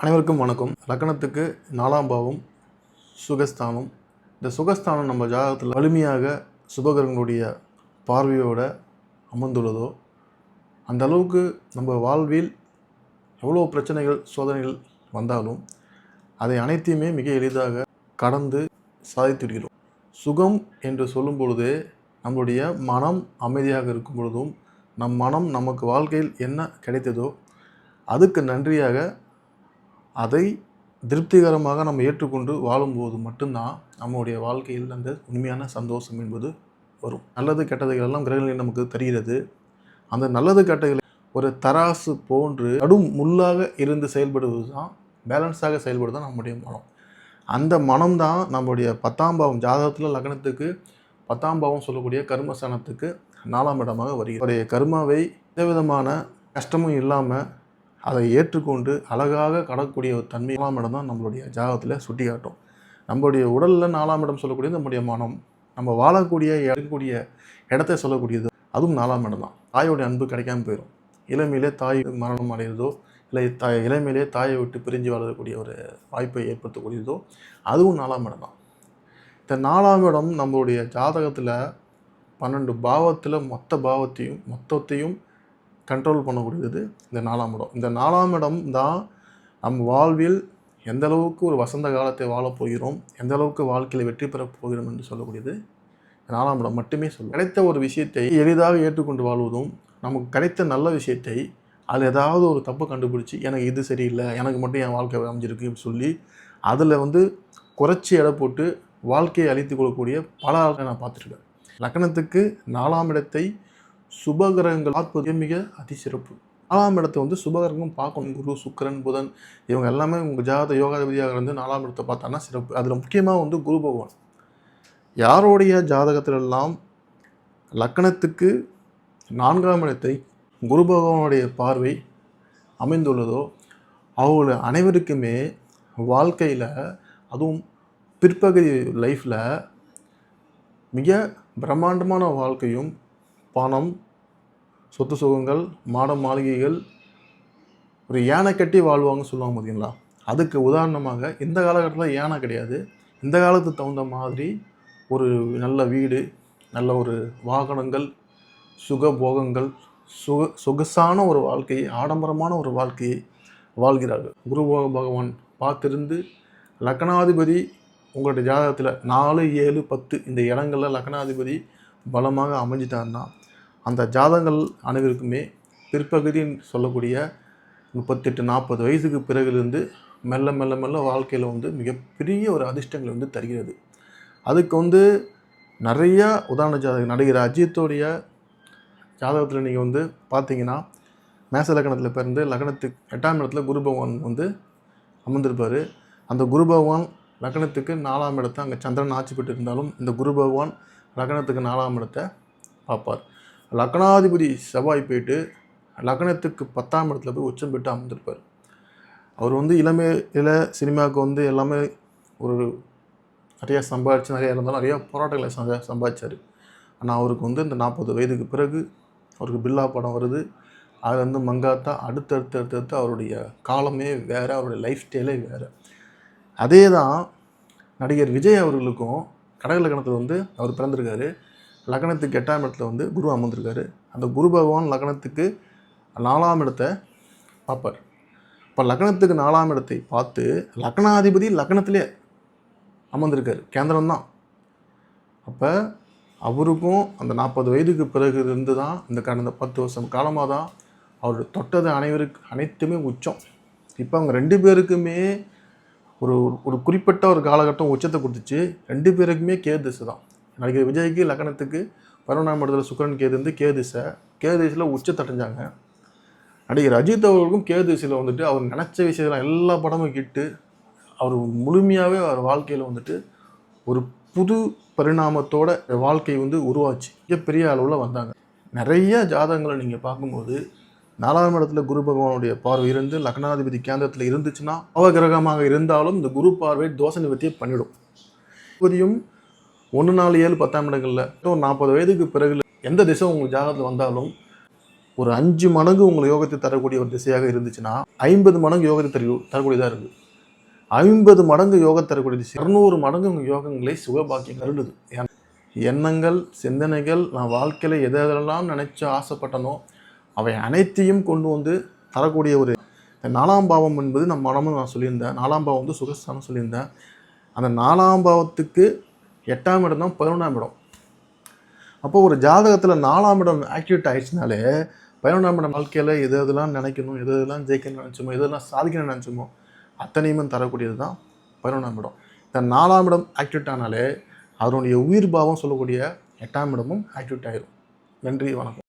அனைவருக்கும் வணக்கம். லக்னத்துக்கு 4ஆம் பாவம் சுகஸ்தானம். இந்த சுகஸ்தானம் நம்ம ஜாதகத்தில் வலிமையாக சுபகிரகங்களுடைய பார்வையோடு அமர்ந்துள்ளதோ அந்த அளவுக்கு நம்ம வாழ்வில் எவ்வளோ பிரச்சனைகள் சோதனைகள் வந்தாலும் அதை அனைத்தையுமே மிக எளிதாக கடந்து சாதித்துவிடுகிறோம். சுகம் என்று சொல்லும் பொழுது நம்மளுடைய மனம் அமைதியாக இருக்கும் பொழுதும் நம் மனம் நமக்கு வாழ்க்கையில் என்ன கிடைத்ததோ அதுக்கு நன்றியாக அதை திருப்திகரமாக நம்ம ஏற்றுக்கொண்டு வாழும்போது மட்டும்தான் நம்முடைய வாழ்க்கையில் அந்த உண்மையான சந்தோஷம் என்பது வரும். நல்லது கெட்டதுகள் எல்லாம் கிரகங்களில் நமக்கு தெரிகிறது. அந்த நல்லது கெட்டதுகளை ஒரு தராசு போன்று கடும் முள்ளாக இருந்து செயல்படுவது தான், பேலன்ஸாக செயல்படுவது தான் நம்முடைய மனம். அந்த மனம்தான் நம்முடைய 10ஆம் பாவம் ஜாதகத்தில் லக்னத்துக்கு 10ஆம் பாவம் சொல்லக்கூடிய கர்மஸ்தானத்துக்கு 4ஆம் இடமாக வருகிறது. அவருடைய கர்மாவை எந்த விதமான கஷ்டமும் இல்லாமல் அதை ஏற்றுக்கொண்டு அழகாக கடக்கூடிய ஒரு தன்மை 4ஆம் இடம் தான் நம்மளுடைய ஜாதகத்தில் சுட்டி காட்டும். நம்மளுடைய உடலில் 4ஆம் இடம் சொல்லக்கூடியது நம்முடைய மனம். நம்ம வாழக்கூடிய இருக்கக்கூடிய இடத்த சொல்லக்கூடியது அதுவும் 4ஆம் இடம் தான். தாயோடைய அன்பு கிடைக்காம போயிடும். இளமையிலே தாய் மரணம் அடைகிறதோ இல்லை இளமையிலே தாயை விட்டு பிரிஞ்சு வாழக்கூடிய ஒரு வாய்ப்பை ஏற்படுத்தக்கூடியதோ அதுவும் 4ஆம் இடம் தான். இந்த 4ஆம் இடம் நம்மளுடைய ஜாதகத்தில் 12 பாவத்தில் மொத்தத்தையும் கண்ட்ரோல் பண்ணக்கூடியது இந்த 4ஆம் இடம். இந்த 4ஆம் இடம் தான் நம் வாழ்வில் எந்த அளவுக்கு ஒரு வசந்த காலத்தை வாழப் போகிறோம், எந்த அளவுக்கு வாழ்க்கையில் வெற்றி பெறப் போகிறோம் என்று சொல்லக்கூடியது 4ஆம் இடம் மட்டுமே சொல்லும். கிடைத்த ஒரு விஷயத்தை எளிதாக ஏற்றுக்கொண்டு வாழ்வதும், நமக்கு கிடைத்த நல்ல விஷயத்தை அதில் ஏதாவது ஒரு தப்பு கண்டுபிடிச்சி எனக்கு இது சரியில்லை, எனக்கு மட்டும் என் வாழ்க்கை அமைஞ்சிருக்கு சொல்லி அதில் குறைச்சி எடை போட்டு வாழ்க்கையை அழித்து கொள்ளக்கூடிய பல ஆட்களை நான் பார்த்துருக்கேன். லக்னத்துக்கு 4ஆம் இடத்தை சுபகிரகங்கள் பார்ப்பது மிக அதிசிறப்பு. 4ஆம் இடத்தை சுபகிரகம் பார்க்கணும். குரு, சுக்கிரன், புதன் இவங்க எல்லாமே உங்கள் ஜாதக யோகாதிபதியாக இருந்து 4ஆம் இடத்தை பார்த்தான்னா சிறப்பு. அதில் முக்கியமாக குரு பகவான். யாருடைய ஜாதகத்திலெல்லாம் லக்னத்துக்கு 4ஆம் இடத்தை குரு பகவானுடைய பார்வை அமைந்துள்ளதோ அவங்கள அனைவருக்குமே வாழ்க்கையில், அதுவும் பிற்பகுதி லைஃப்பில் மிக பிரம்மாண்டமான வாழ்க்கையும், பணம், சொத்து சுகங்கள், மாட மாளிகைகள், ஒரு யானை கட்டி வாழ்வாங்கன்னு சொல்லுவாங்க பார்த்தீங்களா. அதுக்கு உதாரணமாக இந்த காலகட்டத்தில் யானை கிடையாது. இந்த காலத்துக்கு தகுந்த மாதிரி ஒரு நல்ல வீடு, நல்ல ஒரு வாகனங்கள், சுகபோகங்கள், சொகுசான ஒரு வாழ்க்கையை, ஆடம்பரமான ஒரு வாழ்க்கையை வாழ்கிறார்கள். குரு பகவான் பார்த்திருந்து லக்னாதிபதி உங்களுடைய ஜாதகத்தில் 4, 7, 10 இந்த இடங்களில் லக்னாதிபதி பலமாக அமைஞ்சிட்டாருன்னா அந்த ஜாதகங்கள் அனைவருக்குமே பிற்பகுதின்னு சொல்லக்கூடிய 38-40 வயசுக்கு பிறகுலேருந்து மெல்ல மெல்ல மெல்ல வாழ்க்கையில் மிகப்பெரிய ஒரு அதிர்ஷ்டங்கள் தருகிறது. அதுக்கு நிறையா உதாரண ஜாதகம். நடிகர் அஜித்தோடைய ஜாதகத்தில் நீங்கள் பார்த்தீங்கன்னா மேச லக்னத்தில் பிறந்து லக்னத்துக்கு 8ஆம் இடத்துல குரு பகவான் அமர்ந்திருப்பார். அந்த குரு பகவான் லக்னத்துக்கு 4ஆம் இடத்தை, அங்கே சந்திரன் ஆட்சி பெற்று இருந்தாலும் இந்த குரு பகவான் லக்னத்துக்கு 4ஆம் இடத்தை பார்ப்பார். லக்னாதிபதி செவ்வாய் போயிட்டு லக்னத்துக்கு 10ஆம் இடத்துல போய் உச்சம் பெற்று அமர்ந்திருப்பார். அவர் இளமையில் சினிமாவுக்கு எல்லாமே ஒரு நிறையா சம்பாதிச்சு நிறையா இருந்தாலும் நிறையா போராட்டங்களை சம்பாதிச்சார். ஆனால் அவருக்கு இந்த 40 வயதுக்கு பிறகு அவருக்கு பில்லா படம் வருது. அது மங்காத்தா அடுத்தடுத்து அவருடைய காலமே வேறு, அவருடைய லைஃப் ஸ்டைலே வேறு. அதே தான் நடிகர் விஜய் அவர்களுக்கும் கடக லக்னத்தில் அவர் பிறந்திருக்காரு. லக்னத்துக்கு 8ஆம் இடத்துல குரு அமர்ந்திருக்காரு. அந்த குரு பகவான் லக்னத்துக்கு 4ஆம் இடத்தை பார்ப்பார். இப்போ லக்னத்துக்கு 4ஆம் இடத்தை பார்த்து லக்னாதிபதி லக்னத்திலே அமர்ந்திருக்காரு, கேந்திரம் தான். அப்போ அவருக்கும் அந்த 40 வயதுக்கு பிறகு இருந்து தான் இந்த கடந்த 10 வருஷம் காலமாக தான் அவர் தொட்டது அனைத்துமே உச்சம். இப்போ அவங்க 2 பேருக்குமே ஒரு குறிப்பிட்ட ஒரு காலகட்டம் உச்சத்தை கொடுத்துச்சு. 2 பேருக்குமே கேது திசை தான். நடிகர் விஜய்க்கு லக்னத்துக்கு 11ஆம் இடத்துல சுக்கிரன் கேது கேது திசையில் உச்சத்தடைஞ்சாங்க. நடிகர் அஜித் அவர்களுக்கும் கேது திசையில் அவர் நினச்ச விஷயத்தில் எல்லா படமும் கிட்டு அவர் முழுமையாகவே அவர் வாழ்க்கையில் ஒரு புது பரிணாமத்தோட வாழ்க்கை உருவாச்சு. மிகப்பெரிய அளவில் வந்தாங்க. நிறைய ஜாதகங்களை நீங்கள் பார்க்கும்போது 4ஆம் இடத்துல குரு பகவானுடைய பார்வை இருந்து லக்னாதிபதி கேந்திரத்தில் இருந்துச்சுன்னா அவகிரகமாக இருந்தாலும் இந்த குரு பார்வை தோஷ நிவர்த்தியை பண்ணிடும். இப்போதையும் 1, 4, 7, 10ஆம் இடங்களில் ஒரு 40 வயதுக்கு பிறகு எந்த திசை உங்களுக்கு ஜாதகத்தில் வந்தாலும் ஒரு 5 மடங்கு உங்கள் யோகத்தை தரக்கூடிய ஒரு திசையாக இருந்துச்சுன்னா 50 மடங்கு யோகத்தை தரக்கூடியதாக இருக்குது. 50 மடங்கு யோகம் தரக்கூடிய திசை 200 மடங்கு உங்கள் யோகங்களை சுகபாக்கியம் கருடுது. எண்ணங்கள், சிந்தனைகள், நான் வாழ்க்கையில் எதெல்லாம் நினைச்சு ஆசைப்பட்டனோ அவை அனைத்தையும் கொண்டு வந்து தரக்கூடிய ஒரு 4ஆம் பாவம் என்பது நம்ம மனமும் நான் சொல்லியிருந்தேன். 4ஆம் பாவம் வந்து சுகஸ்தானம் சொல்லியிருந்தேன். அந்த 4ஆம் பாவத்துக்கு 8ஆம் இடம் தான் 11ஆம் இடம். அப்போ ஒரு ஜாதகத்தில் 4ஆம் இடம் ஆக்டிவேட் ஆயிடுச்சுனாலே 11ஆம் இடம் வாழ்க்கையில் எதெல்லாம் நினைக்கணும், எதெல்லாம் ஜெயிக்கணும்னு நினச்சோமோ, எதெல்லாம் சாதிக்கணும்னு நினச்சோமோ அத்தனையுமே தரக்கூடியது தான் 11ஆம் இடம். இந்த 4ஆம் இடம் ஆக்டிவேட் ஆனாலே அதனுடைய உயிர் பாவம் சொல்லக்கூடிய 8ஆம் இடமும் ஆக்டிவேட் ஆயிடும். நன்றி, வணக்கம்.